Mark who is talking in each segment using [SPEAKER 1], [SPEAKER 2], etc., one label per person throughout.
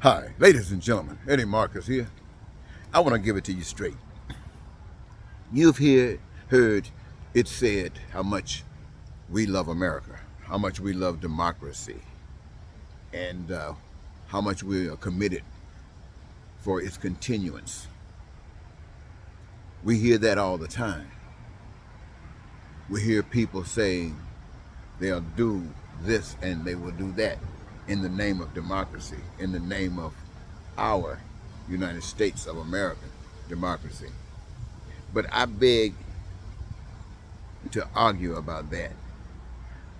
[SPEAKER 1] Hi, ladies and gentlemen, Eddie Marcus here. I want to give it to you straight. You've heard it said how much we love America, how much we love democracy, and how much we are committed for its continuance. We hear that all the time. We hear people saying they'll do this and they will do that in the name of democracy, in the name of our United States of America democracy. But I beg to argue about that.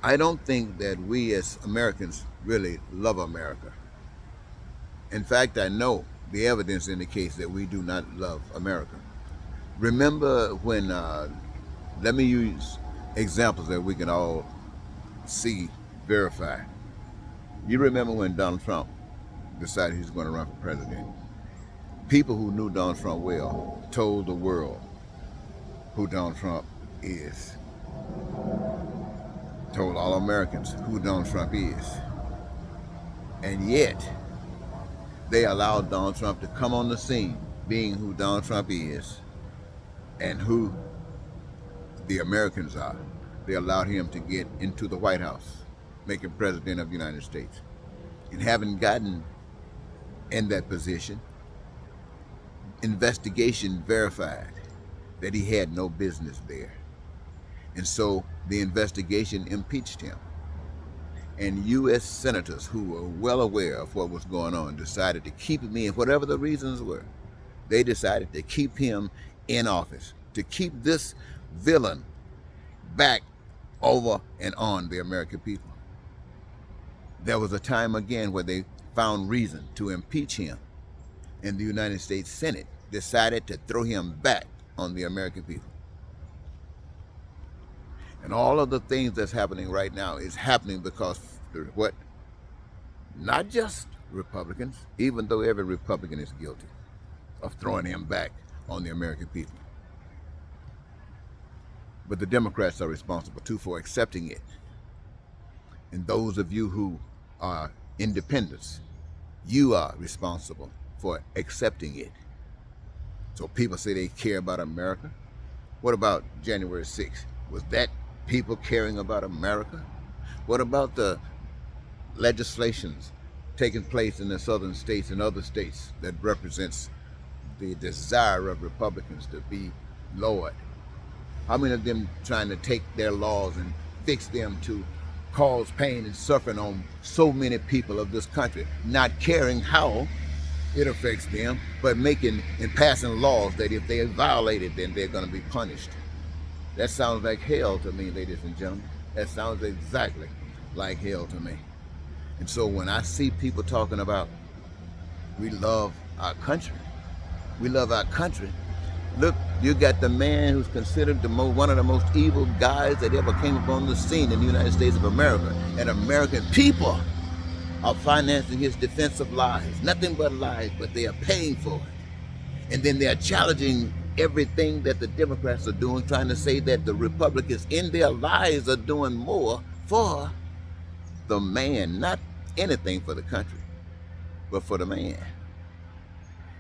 [SPEAKER 1] I don't think that we as Americans really love America. In fact, I know the evidence indicates that we do not love America. Remember when, let me use examples that we can all see, verify. You remember when Donald Trump decided he was going to run for president? People who knew Donald Trump well told the world who Donald Trump is. Told all Americans who Donald Trump is. And yet, they allowed Donald Trump to come on the scene, being who Donald Trump is and who the Americans are. They allowed him to get into the White House, make him president of the United States. And having gotten in that position, investigation verified that he had no business there. And so the investigation impeached him. And U.S. senators who were well aware of what was going on decided to keep him in, whatever the reasons were. They decided to keep him in office, to keep this villain back over and on the American people. There was a time again where they found reason to impeach him, and the United States Senate decided to throw him back on the American people. And all of the things that's happening right now is happening because what? Not just Republicans, even though every Republican is guilty of throwing him back on the American people. But the Democrats are responsible too for accepting it. And those of you who are independents, you are responsible for accepting it. So people say they care about America. What about January 6th? Was that people caring about America? What about the legislations taking place in the southern states and other states that represents the desire of Republicans to be lowered? How many of them trying to take their laws and fix them to cause pain and suffering on so many people of this country, not caring how it affects them, but making and passing laws that if they violate it, then they're going to be punished? That sounds like hell to me, ladies and gentlemen. That sounds exactly like hell to me. And so when I see people talking about we love our country, we love our country. Look, you got the man who's considered one of the most evil guys that ever came upon the scene in the United States of America. And American people are financing his defensive lies. Nothing but lies, but they are paying for it. And then they're challenging everything that the Democrats are doing, trying to say that the Republicans in their lies are doing more for the man, not anything for the country, but for the man.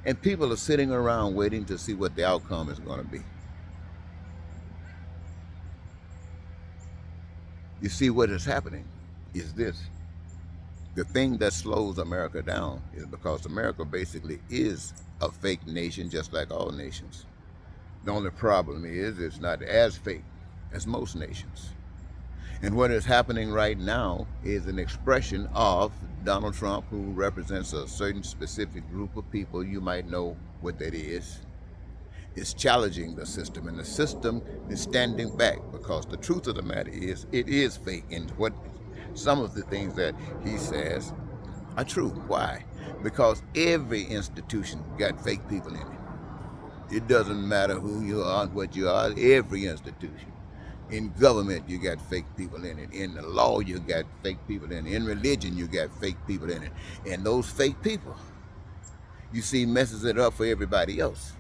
[SPEAKER 1] And people are sitting around waiting to see what the outcome is going to be. You see, what is happening is this. The thing that slows America down is because America basically is a fake nation, just like all nations. The only problem is it's not as fake as most nations. And what is happening right now is an expression of Donald Trump, who represents a certain specific group of people. You might know what that is challenging the system, and the system is standing back because the truth of the matter is it is fake. And what some of the things that he says are true. Why? Because every institution got fake people in it. It doesn't matter who you are and what you are, every institution. In government, you got fake people in it. In the law, you got fake people in it. In religion, you got fake people in it. And those fake people, you see, messes it up for everybody else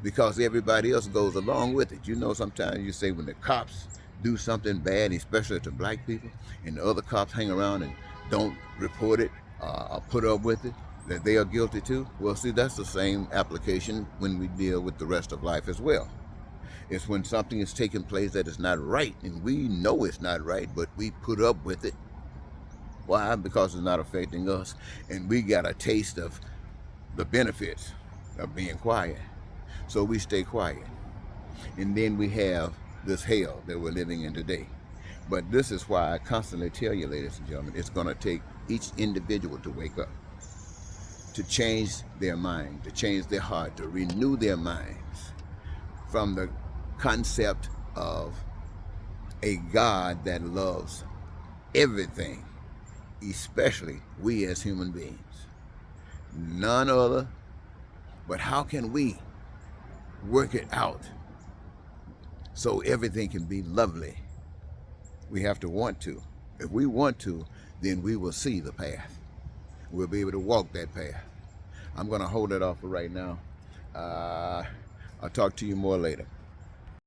[SPEAKER 1] because everybody else goes along with it. You know, sometimes you say when the cops do something bad, especially to black people, and the other cops hang around and don't report it or put up with it, that they are guilty too? Well, see, that's the same application when we deal with the rest of life as well. It's when something is taking place that is not right, and we know it's not right, but we put up with it. Why? Because it's not affecting us, and we got a taste of the benefits of being quiet. So we stay quiet. And then we have this hell that we're living in today. But this is why I constantly tell you, ladies and gentlemen, it's going to take each individual to wake up, to change their mind, to change their heart, to renew their minds from the concept of a God that loves everything, especially we as human beings. None other, but how can we work it out so everything can be lovely? We have to want to. If we want to, then we will see the path. We'll be able to walk that path. I'm going to hold it off for right now. I'll talk to you more later.